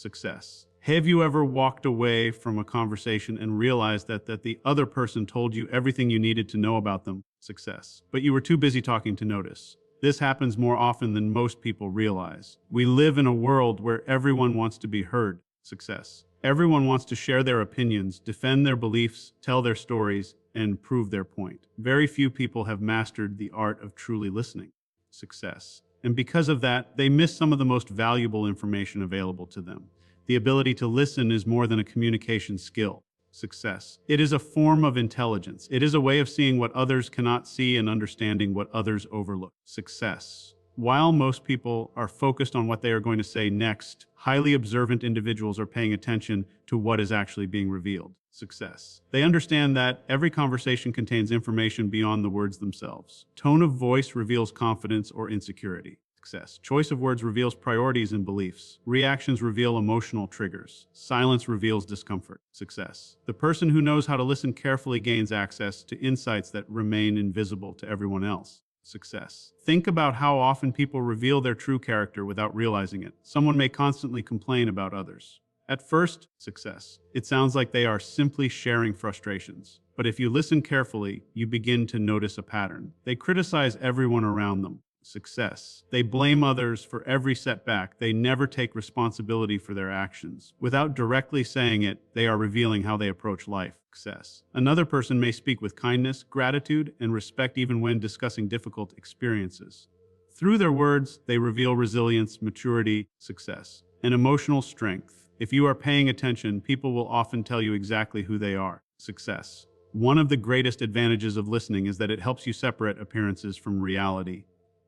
Success. Have you ever walked away from a conversation and realized that the other person told you everything you needed to know about them? Success. But you were too busy talking to notice. This happens more often than most people realize. We live in a world where everyone wants to be heard. Success. Everyone wants to share their opinions, defend their beliefs, tell their stories, and prove their point. Very few people have mastered the art of truly listening. Success. And because of that, they miss some of the most valuable information available to them. The ability to listen is more than a communication skill. Success. It is a form of intelligence. It is a way of seeing what others cannot see and understanding what others overlook. Success. While most people are focused on what they are going to say next, highly observant individuals are paying attention to what is actually being revealed. Success. They understand that every conversation contains information beyond the words themselves. Tone of voice reveals confidence or insecurity. Success. Choice of words reveals priorities and beliefs. Reactions reveal emotional triggers. Silence reveals discomfort. Success. The person who knows how to listen carefully gains access to insights that remain invisible to everyone else. Success. Think about how often people reveal their true character without realizing it. Someone may constantly complain about others. At first, success. It sounds like they are simply sharing frustrations. But if you listen carefully, you begin to notice a pattern. They criticize everyone around them. Success. They blame others for every setback. They never take responsibility for their actions. Without directly saying it, they are revealing how they approach life. Success. Another person may speak with kindness, gratitude, and respect even when discussing difficult experiences. Through their words, they reveal resilience, maturity, success, and emotional strength. If you are paying attention, people will often tell you exactly who they are. Success. One of the greatest advantages of listening is that it helps you separate appearances from reality.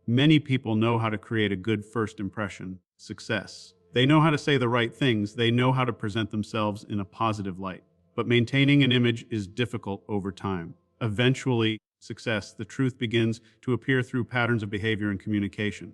Many people know how to create a good first impression. Success. They know how to say the right things. They know how to present themselves in a positive light. But maintaining an image is difficult over time. Eventually, success, the truth begins to appear through patterns of behavior and communication.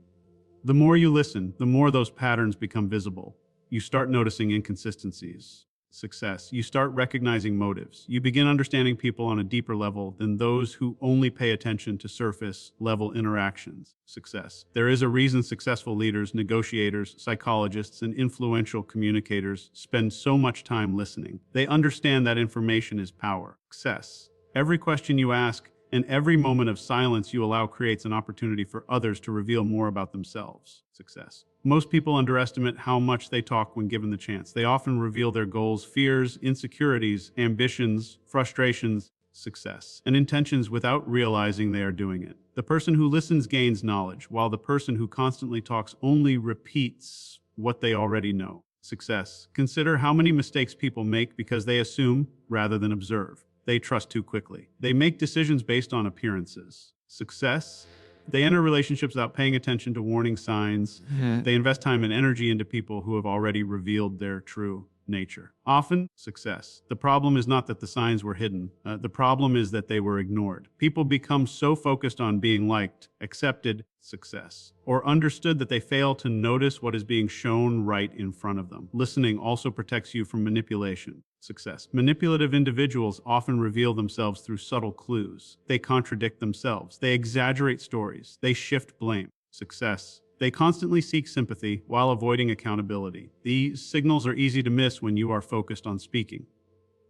The more you listen, the more those patterns become visible. You start noticing inconsistencies. Success. You start recognizing motives. You begin understanding people on a deeper level than those who only pay attention to surface-level interactions. Success. There is a reason successful leaders, negotiators, psychologists, and influential communicators spend so much time listening. They understand that information is power. Success. Every question you ask and every moment of silence you allow creates an opportunity for others to reveal more about themselves. Success. Most people underestimate how much they talk when given the chance. They often reveal their goals, fears, insecurities, ambitions, frustrations, success, and intentions without realizing they are doing it. The person who listens gains knowledge, while the person who constantly talks only repeats what they already know. Success. Consider how many mistakes people make because they assume rather than observe. They trust too quickly. They make decisions based on appearances. Success. They enter relationships without paying attention to warning signs. They invest time and energy into people who have already revealed their true nature. Often, success. The problem is not that the signs were hidden. The problem is that they were ignored. People become so focused on being liked, accepted, success, or understood that they fail to notice what is being shown right in front of them. Listening also protects you from manipulation. Success. Manipulative individuals often reveal themselves through subtle clues. They contradict themselves. They exaggerate stories. They shift blame. Success. They constantly seek sympathy while avoiding accountability. These signals are easy to miss when you are focused on speaking.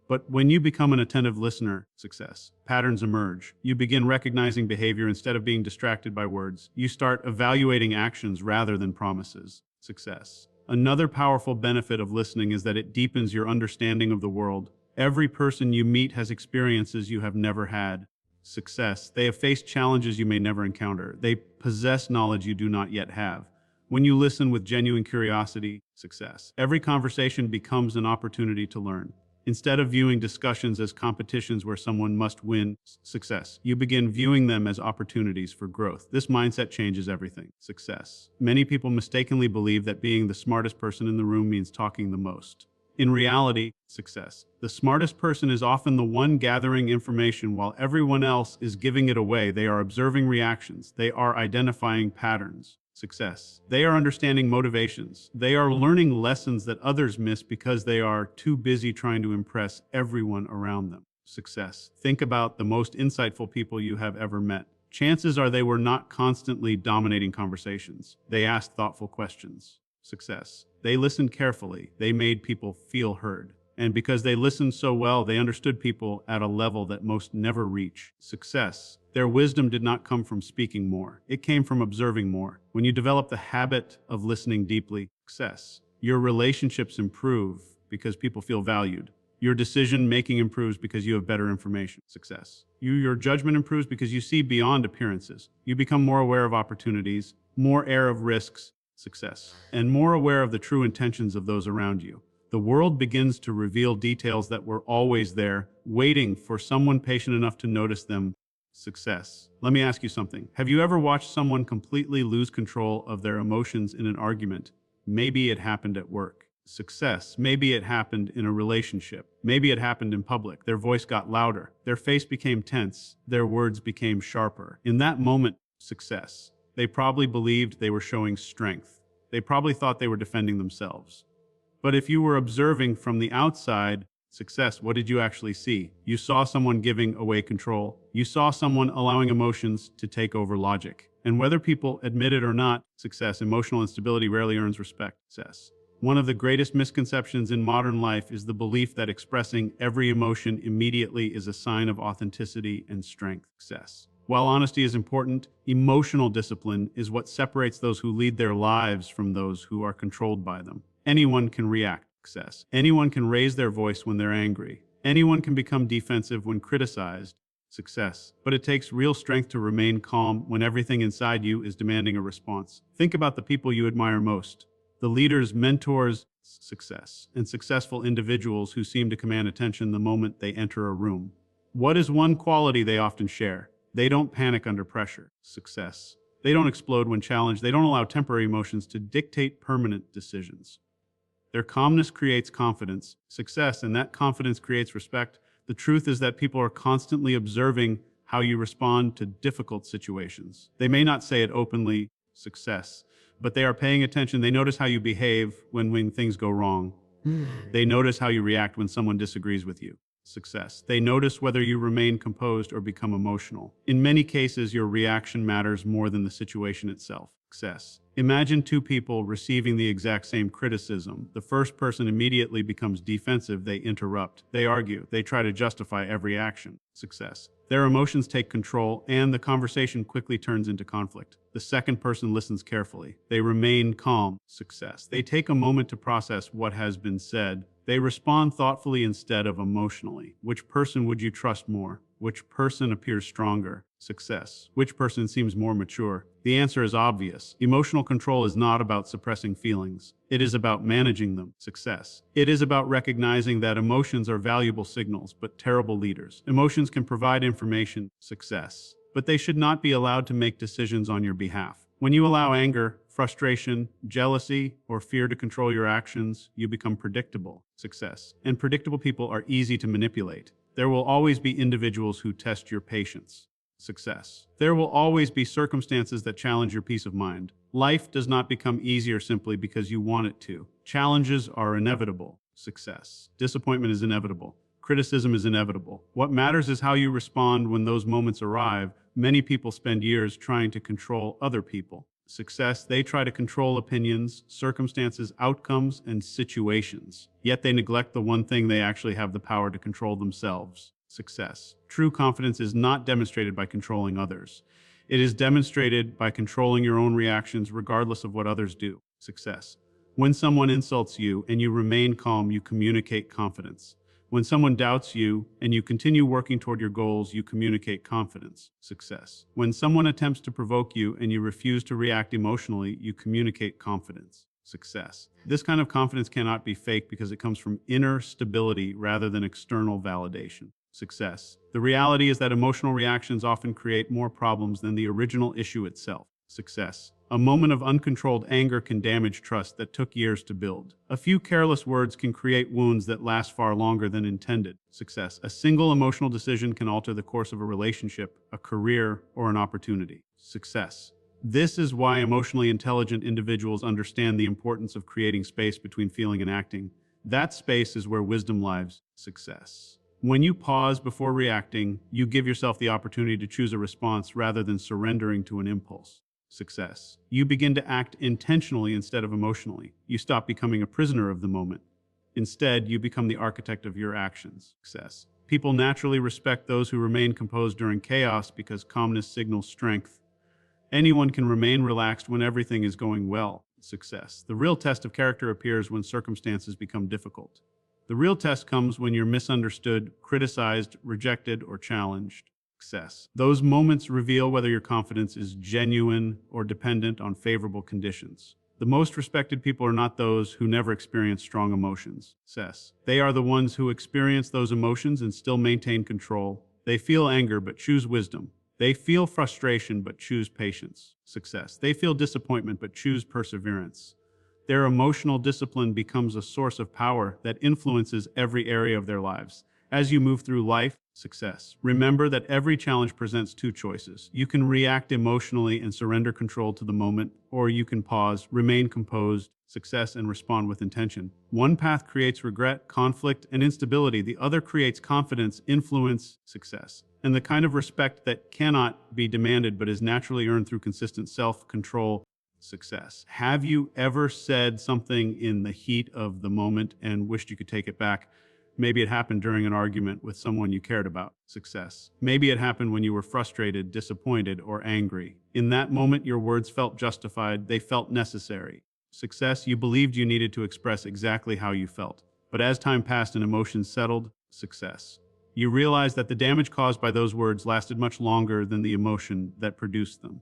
But when you become an attentive listener, success, patterns emerge. You begin recognizing behavior instead of being distracted by words. You start evaluating actions rather than promises. Success. Another powerful benefit of listening is that it deepens your understanding of the world. Every person you meet has experiences you have never had. Success. They have faced challenges you may never encounter. They possess knowledge you do not yet have. When you listen with genuine curiosity, success. Every conversation becomes an opportunity to learn. Instead of viewing discussions as competitions where someone must win, success, you begin viewing them as opportunities for growth. This mindset changes everything. Success. Many people mistakenly believe that being the smartest person in the room means talking the most. In reality, success. The smartest person is often the one gathering information while everyone else is giving it away. They are observing reactions. They are identifying patterns. Success. They are understanding motivations. They are learning lessons that others miss because they are too busy trying to impress everyone around them. Success. Think about the most insightful people you have ever met. Chances are they were not constantly dominating conversations. They asked thoughtful questions. Success. They listened carefully. They made people feel heard. And because they listened so well, they understood people at a level that most never reach. Success. Their wisdom did not come from speaking more. It came from observing more. When you develop the habit of listening deeply, success. Your relationships improve because people feel valued. Your decision-making improves because you have better information. Success. Your judgment improves because you see beyond appearances. You become more aware of opportunities, more aware of risks, success, and more aware of the true intentions of those around you. The world begins to reveal details that were always there, waiting for someone patient enough to notice them. Success. Let me ask you something. Have you ever watched someone completely lose control of their emotions in an argument? Maybe it happened at work. Success. Maybe it happened in a relationship. Maybe it happened in public. Their voice got louder. Their face became tense. Their words became sharper. In that moment, success. They probably believed they were showing strength. They probably thought they were defending themselves. But if you were observing from the outside, success, what did you actually see? You saw someone giving away control. You saw someone allowing emotions to take over logic. And whether people admit it or not, success, emotional instability rarely earns respect. Success. One of the greatest misconceptions in modern life is the belief that expressing every emotion immediately is a sign of authenticity and strength. Success. While honesty is important, emotional discipline is what separates those who lead their lives from those who are controlled by them. Anyone can react. Success. Anyone can raise their voice when they're angry. Anyone can become defensive when criticized. Success. But it takes real strength to remain calm when everything inside you is demanding a response. Think about the people you admire most. The leaders, mentors, success, and successful individuals who seem to command attention the moment they enter a room. What is one quality they often share? They don't panic under pressure. Success. They don't explode when challenged. They don't allow temporary emotions to dictate permanent decisions. Their calmness creates confidence, success, and that confidence creates respect. The truth is that people are constantly observing how you respond to difficult situations. They may not say it openly, success, but they are paying attention. They notice how you behave when things go wrong. They notice how you react when someone disagrees with you. Success. They notice whether you remain composed or become emotional. In many cases, your reaction matters more than the situation itself. Success. Imagine two people receiving the exact same criticism. The first person immediately becomes defensive. They interrupt. They argue. They try to justify every action. Success. Their emotions take control, and the conversation quickly turns into conflict. The second person listens carefully. They remain calm. Success. They take a moment to process what has been said. They respond thoughtfully instead of emotionally. Which person would you trust more? Which person appears stronger? Success. Which person seems more mature? The answer is obvious. Emotional control is not about suppressing feelings. It is about managing them. Success. It is about recognizing that emotions are valuable signals, but terrible leaders. Emotions can provide information. Success. But they should not be allowed to make decisions on your behalf. When you allow anger, frustration, jealousy, or fear to control your actions, you become predictable. Success. And predictable people are easy to manipulate. There will always be individuals who test your patience. Success. There will always be circumstances that challenge your peace of mind. Life does not become easier simply because you want it to. Challenges are inevitable. Success. Disappointment is inevitable. Criticism is inevitable. What matters is how you respond when those moments arrive. Many people spend years trying to control other people. Success, they try to control opinions, circumstances, outcomes, and situations. Yet they neglect the one thing they actually have the power to control themselves. Success. True confidence is not demonstrated by controlling others. It is demonstrated by controlling your own reactions regardless of what others do. Success. When someone insults you and you remain calm, you communicate confidence. When someone doubts you and you continue working toward your goals, you communicate confidence. Success. When someone attempts to provoke you and you refuse to react emotionally, you communicate confidence. Success. This kind of confidence cannot be fake because it comes from inner stability rather than external validation. Success. The reality is that emotional reactions often create more problems than the original issue itself. Success. A moment of uncontrolled anger can damage trust that took years to build. A few careless words can create wounds that last far longer than intended. Success. A single emotional decision can alter the course of a relationship, a career, or an opportunity. Success. This is why emotionally intelligent individuals understand the importance of creating space between feeling and acting. That space is where wisdom lives. Success. When you pause before reacting, you give yourself the opportunity to choose a response rather than surrendering to an impulse. Success. You begin to act intentionally instead of emotionally. You stop becoming a prisoner of the moment. Instead, you become the architect of your actions. Success. People naturally respect those who remain composed during chaos because calmness signals strength. Anyone can remain relaxed when everything is going well. Success. The real test of character appears when circumstances become difficult. The real test comes when you're misunderstood, criticized, rejected, or challenged. Success. Those moments reveal whether your confidence is genuine or dependent on favorable conditions. The most respected people are not those who never experience strong emotions. Success. They are the ones who experience those emotions and still maintain control. They feel anger but choose wisdom. They feel frustration but choose patience. Success. They feel disappointment but choose perseverance. Their emotional discipline becomes a source of power that influences every area of their lives. As you move through life, success. Remember that every challenge presents two choices. You can react emotionally and surrender control to the moment, or you can pause, remain composed, success, and respond with intention. One path creates regret, conflict, and instability. The other creates confidence, influence, success, and the kind of respect that cannot be demanded but is naturally earned through consistent self-control. Success. Have you ever said something in the heat of the moment and wished you could take it back? Maybe it happened during an argument with someone you cared about. Success. Maybe it happened when you were frustrated, disappointed, or angry. In that moment, your words felt justified. They felt necessary. Success. You believed you needed to express exactly how you felt. But as time passed and emotions settled, success. You realized that the damage caused by those words lasted much longer than the emotion that produced them.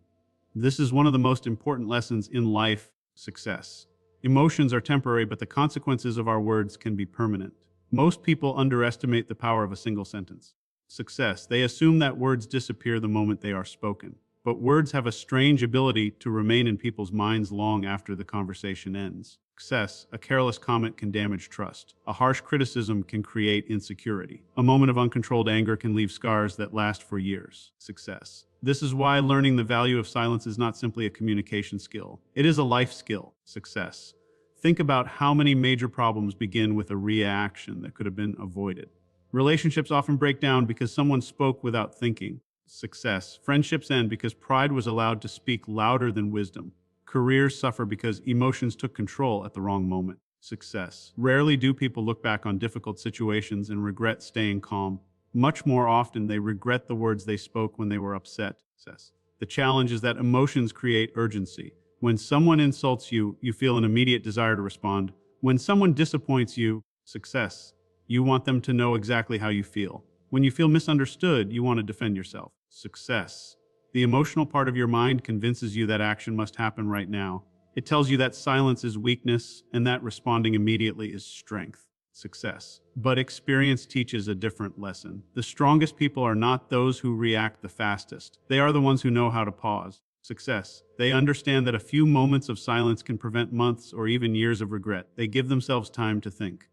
This is one of the most important lessons in life. Success. Emotions are temporary, but the consequences of our words can be permanent. Most people underestimate the power of a single sentence. Success. They assume that words disappear the moment they are spoken. But words have a strange ability to remain in people's minds long after the conversation ends. Success. A careless comment can damage trust. A harsh criticism can create insecurity. A moment of uncontrolled anger can leave scars that last for years. Success. This is why learning the value of silence is not simply a communication skill. It is a life skill. Success. Think about how many major problems begin with a reaction that could have been avoided. Relationships often break down because someone spoke without thinking. Success. Friendships end because pride was allowed to speak louder than wisdom. Careers suffer because emotions took control at the wrong moment. Success. Rarely do people look back on difficult situations and regret staying calm. Much more often, they regret the words they spoke when they were upset. Success. The challenge is that emotions create urgency. When someone insults you, you feel an immediate desire to respond. When someone disappoints you, success, you want them to know exactly how you feel. When you feel misunderstood, you want to defend yourself. Success. The emotional part of your mind convinces you that action must happen right now. It tells you that silence is weakness and that responding immediately is strength. Success. But experience teaches a different lesson. The strongest people are not those who react the fastest. They are the ones who know how to pause. Success. They understand that a few moments of silence can prevent months or even years of regret. They give themselves time to think,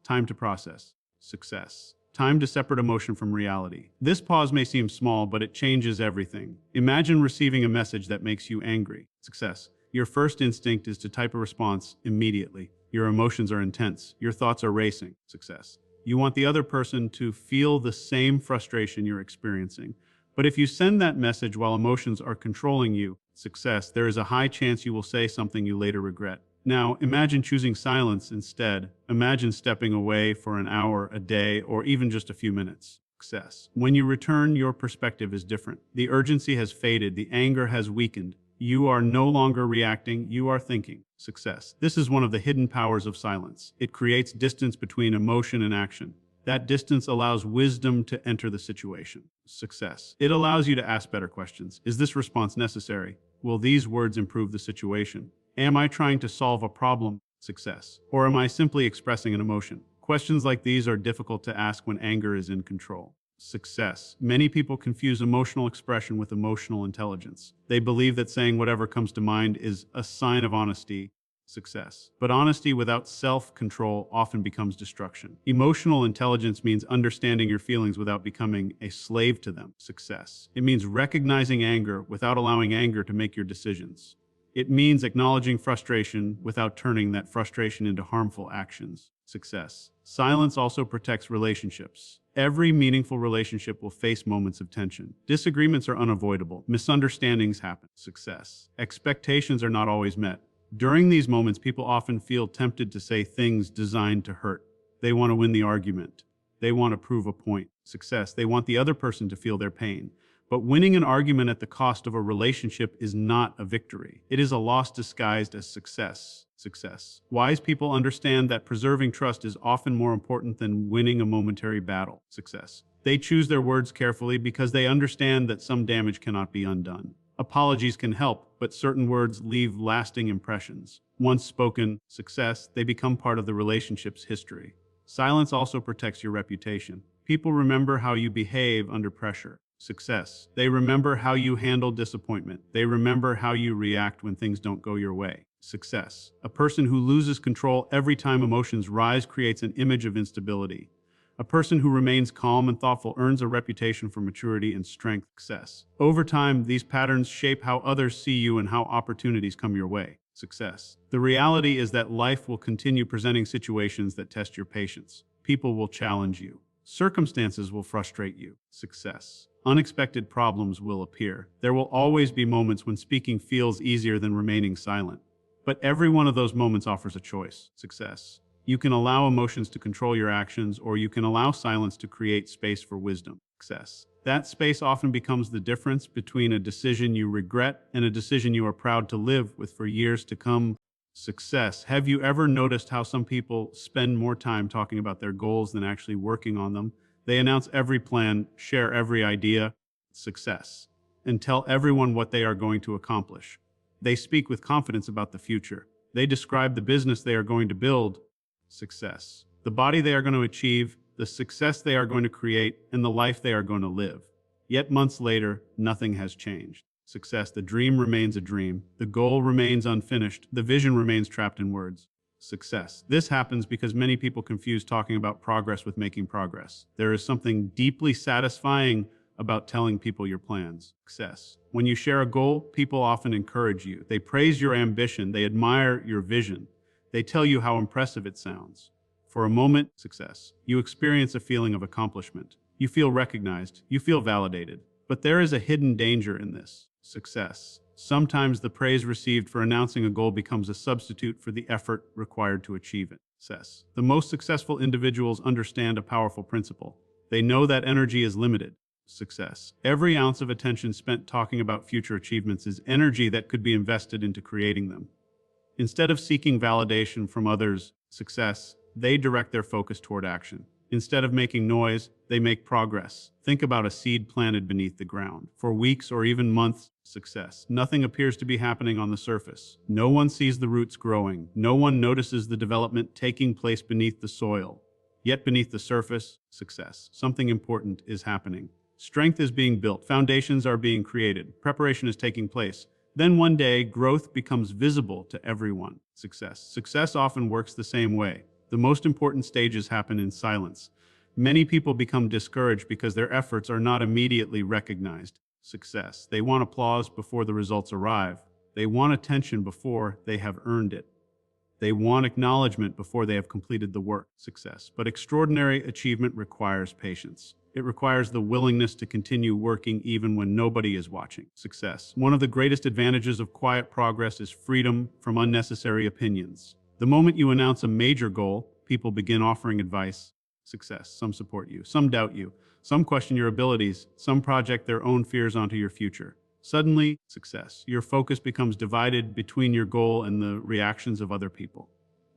time to process. Success. Time to separate emotion from reality. This pause may seem small, but it changes everything. Imagine receiving a message that makes you angry. Success. Your first instinct is to type a response immediately. Your emotions are intense. Your thoughts are racing. Success. You want the other person to feel the same frustration you're experiencing. But if you send that message while emotions are controlling you, success, there is a high chance you will say something you later regret. Now, imagine choosing silence instead. Imagine stepping away for an hour, a day, or even just a few minutes. Success. When you return, your perspective is different. The urgency has faded. The anger has weakened. You are no longer reacting, you are thinking. Success. This is one of the hidden powers of silence. It creates distance between emotion and action. That distance allows wisdom to enter the situation. Success. It allows you to ask better questions. Is this response necessary? Will these words improve the situation? Am I trying to solve a problem? Success. Or am I simply expressing an emotion? Questions like these are difficult to ask when anger is in control. Success. Many people confuse emotional expression with emotional intelligence. They believe that saying whatever comes to mind is a sign of honesty. Success. But honesty without self-control often becomes destruction. Emotional intelligence means understanding your feelings without becoming a slave to them. Success. It means recognizing anger without allowing anger to make your decisions. It means acknowledging frustration without turning that frustration into harmful actions. Success. Silence also protects relationships. Every meaningful relationship will face moments of tension. Disagreements are unavoidable. Misunderstandings happen. Success. Expectations are not always met. During these moments, people often feel tempted to say things designed to hurt. They want to win the argument. They want to prove a point. Success. They want the other person to feel their pain. But winning an argument at the cost of a relationship is not a victory. It is a loss disguised as success. Success. Wise people understand that preserving trust is often more important than winning a momentary battle. Success. They choose their words carefully because they understand that some damage cannot be undone. Apologies can help, but certain words leave lasting impressions. Once spoken, success, they become part of the relationship's history. Silence also protects your reputation. People remember how you behave under pressure. Success. They remember how you handle disappointment. They remember how you react when things don't go your way. Success. A person who loses control every time emotions rise creates an image of instability. A person who remains calm and thoughtful earns a reputation for maturity and strength. Success. Over time, these patterns shape how others see you and how opportunities come your way. Success. The reality is that life will continue presenting situations that test your patience. People will challenge you. Circumstances will frustrate you. Success. Unexpected problems will appear. There will always be moments when speaking feels easier than remaining silent. But every one of those moments offers a choice. Success. You can allow emotions to control your actions, or you can allow silence to create space for wisdom. Success. That space often becomes the difference between a decision you regret and a decision you are proud to live with for years to come. Success. Have you ever noticed how some people spend more time talking about their goals than actually working on them? They announce every plan, share every idea, success, and tell everyone what they are going to accomplish. They speak with confidence about the future. They describe the business they are going to build, success, the body they are going to achieve, the success they are going to create, and the life they are going to live. Yet months later, nothing has changed. Success. The dream remains a dream. The goal remains unfinished. The vision remains trapped in words. Success. This happens because many people confuse talking about progress with making progress. There is something deeply satisfying about telling people your plans. Success. When you share a goal, people often encourage you. They praise your ambition. They admire your vision. They tell you how impressive it sounds. For a moment, success. You experience a feeling of accomplishment. You feel recognized. You feel validated. But there is a hidden danger in this. Success. Sometimes the praise received for announcing a goal becomes a substitute for the effort required to achieve it. Success. The most successful individuals understand a powerful principle. They know that energy is limited. Success. Every ounce of attention spent talking about future achievements is energy that could be invested into creating them. Instead of seeking validation from others' success, they direct their focus toward action. Instead of making noise, they make progress. Think about a seed planted beneath the ground. For weeks or even months, success. Nothing appears to be happening on the surface. No one sees the roots growing. No one notices the development taking place beneath the soil. Yet beneath the surface, success. Something important is happening. Strength is being built. Foundations are being created. Preparation is taking place. Then one day, growth becomes visible to everyone. Success. Success often works the same way. The most important stages happen in silence. Many people become discouraged because their efforts are not immediately recognized. Success. They want applause before the results arrive. They want attention before they have earned it. They want acknowledgement before they have completed the work. Success. But extraordinary achievement requires patience. It requires the willingness to continue working even when nobody is watching. Success. One of the greatest advantages of quiet progress is freedom from unnecessary opinions. The moment you announce a major goal, people begin offering advice. Success. Some support you, some doubt you, some question your abilities, some project their own fears onto your future. Suddenly, success. Your focus becomes divided between your goal and the reactions of other people.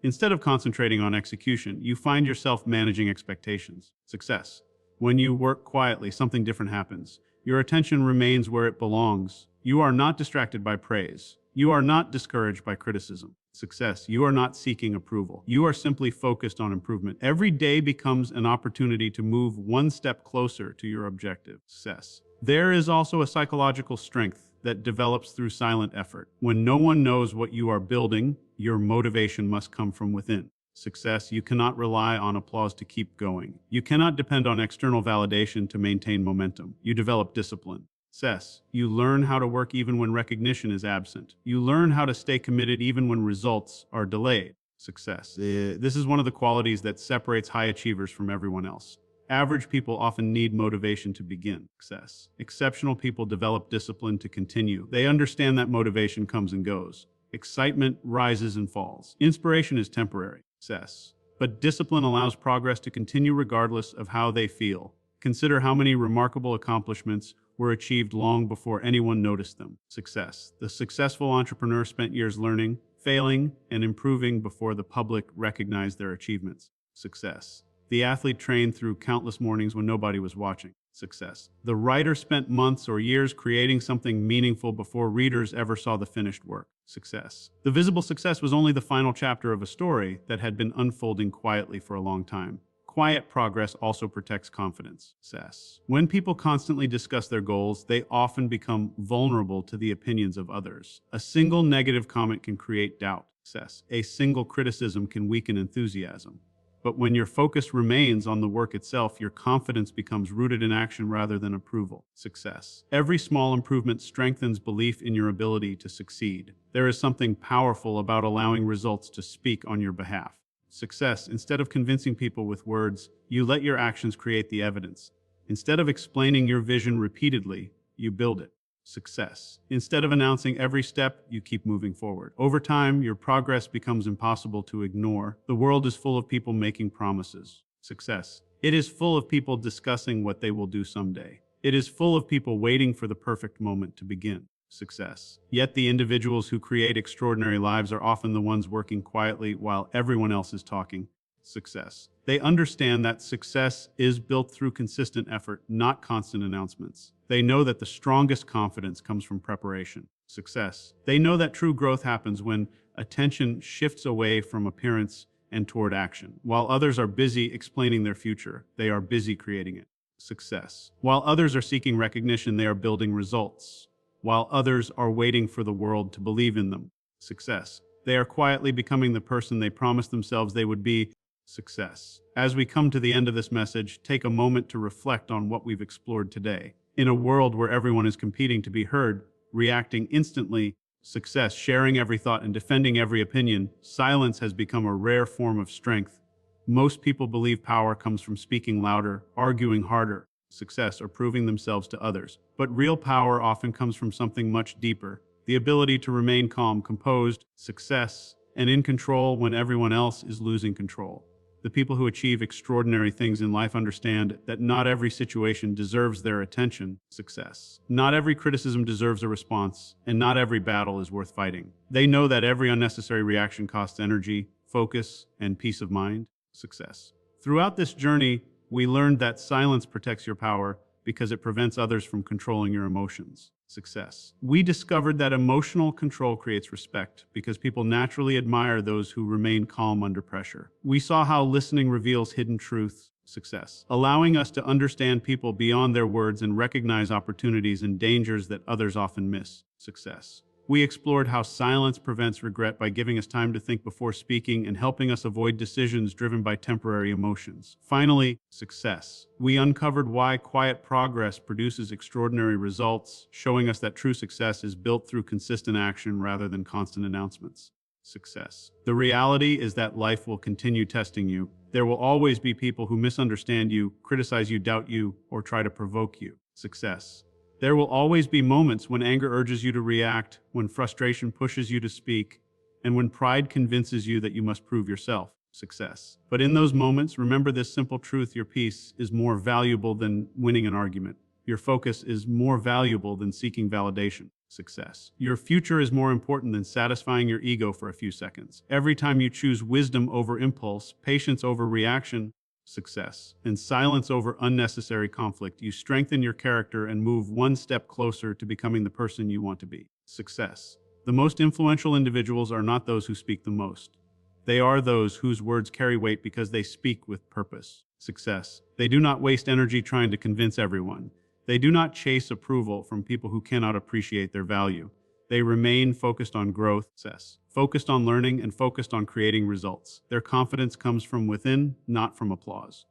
Instead of concentrating on execution, you find yourself managing expectations. Success. When you work quietly, something different happens. Your attention remains where it belongs. You are not distracted by praise. You are not discouraged by criticism. Success. You are not seeking approval. You are simply focused on improvement. Every day becomes an opportunity to move one step closer to your objective. Success. There is also a psychological strength that develops through silent effort. When no one knows what you are building, your motivation must come from within. Success. You cannot rely on applause to keep going. You cannot depend on external validation to maintain momentum. You develop discipline. Success. You learn how to work even when recognition is absent. You learn how to stay committed even when results are delayed. Success. This is one of the qualities that separates high achievers from everyone else. Average people often need motivation to begin. Success. Exceptional people develop discipline to continue. They understand that motivation comes and goes. Excitement rises and falls. Inspiration is temporary. Success. But discipline allows progress to continue regardless of how they feel. Consider how many remarkable accomplishments were achieved long before anyone noticed them. Success. The successful entrepreneur spent years learning, failing, and improving before the public recognized their achievements. Success. The athlete trained through countless mornings when nobody was watching. Success. The writer spent months or years creating something meaningful before readers ever saw the finished work. Success. The visible success was only the final chapter of a story that had been unfolding quietly for a long time. Quiet progress also protects confidence. Success. When people constantly discuss their goals, they often become vulnerable to the opinions of others. A single negative comment can create doubt. Success. A single criticism can weaken enthusiasm. But when your focus remains on the work itself, your confidence becomes rooted in action rather than approval. Success. Every small improvement strengthens belief in your ability to succeed. There is something powerful about allowing results to speak on your behalf. Success. Instead of convincing people with words, you let your actions create the evidence. Instead of explaining your vision repeatedly, you build it. Success. Instead of announcing every step, you keep moving forward. Over time, your progress becomes impossible to ignore. The world is full of people making promises. Success. It is full of people discussing what they will do someday. It is full of people waiting for the perfect moment to begin. Success. Yet the individuals who create extraordinary lives are often the ones working quietly while everyone else is talking. Success. They understand that success is built through consistent effort, not constant announcements. They know that the strongest confidence comes from preparation. Success. They know that true growth happens when attention shifts away from appearance and toward action. While others are busy explaining their future, they are busy creating it. Success. While others are seeking recognition, they are building results. While others are waiting for the world to believe in them. Success. They are quietly becoming the person they promised themselves they would be. Success. As we come to the end of this message, take a moment to reflect on what we've explored today. In a world where everyone is competing to be heard, reacting instantly, success, sharing every thought and defending every opinion, silence has become a rare form of strength. Most people believe power comes from speaking louder, arguing harder, success, or proving themselves to others. But real power often comes from something much deeper. The ability to remain calm, composed, success, and in control when everyone else is losing control. The people who achieve extraordinary things in life understand that not every situation deserves their attention. Success. Not every criticism deserves a response, and not every battle is worth fighting. They know that every unnecessary reaction costs energy, focus, and peace of mind. Success. Throughout this journey, we learned that silence protects your power because it prevents others from controlling your emotions. Success. We discovered that emotional control creates respect because people naturally admire those who remain calm under pressure. We saw how listening reveals hidden truths. Success. Allowing us to understand people beyond their words and recognize opportunities and dangers that others often miss. Success. We explored how silence prevents regret by giving us time to think before speaking and helping us avoid decisions driven by temporary emotions. Finally, success. We uncovered why quiet progress produces extraordinary results, showing us that true success is built through consistent action rather than constant announcements. Success. The reality is that life will continue testing you. There will always be people who misunderstand you, criticize you, doubt you, or try to provoke you. Success. There will always be moments when anger urges you to react, when frustration pushes you to speak, and when pride convinces you that you must prove yourself. Success. But in those moments, remember this simple truth: your peace is more valuable than winning an argument. Your focus is more valuable than seeking validation. Success. Your future is more important than satisfying your ego for a few seconds. Every time you choose wisdom over impulse, patience over reaction, success, and silence over unnecessary conflict, you strengthen your character and move one step closer to becoming the person you want to be. Success. The most influential individuals are not those who speak the most. They are those whose words carry weight because they speak with purpose. Success. They do not waste energy trying to convince everyone. They do not chase approval from people who cannot appreciate their value. They remain focused on growth, success, focused on learning, and focused on creating results. Their confidence comes from within, not from applause.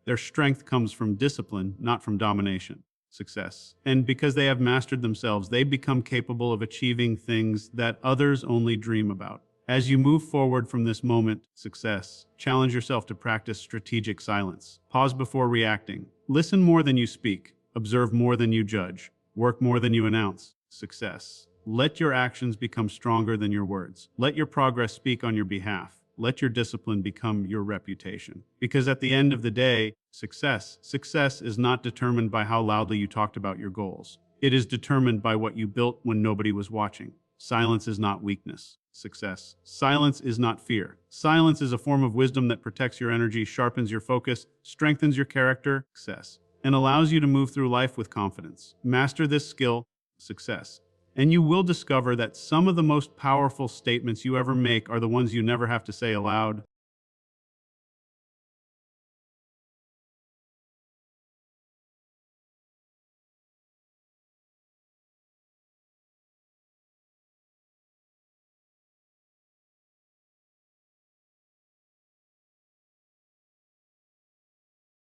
Their strength comes from discipline, not from domination. success. And because they have mastered themselves, they become capable of achieving things that others only dream about. As you move forward from this moment, success, challenge yourself to practice strategic silence. Pause before reacting. Listen more than you speak. Observe more than you judge. Work more than you announce. Success. Let your actions become stronger than your words. Let your progress speak on your behalf. Let your discipline become your reputation. Because at the end of the day, success is not determined by how loudly you talked about your goals. It is determined by what you built when nobody was watching. Silence is not weakness. Success. Silence is not fear. Silence is a form of wisdom that protects your energy, sharpens your focus, strengthens your character, success, and allows you to move through life with confidence. Master this skill, success, and you will discover that some of the most powerful statements you ever make are the ones you never have to say aloud.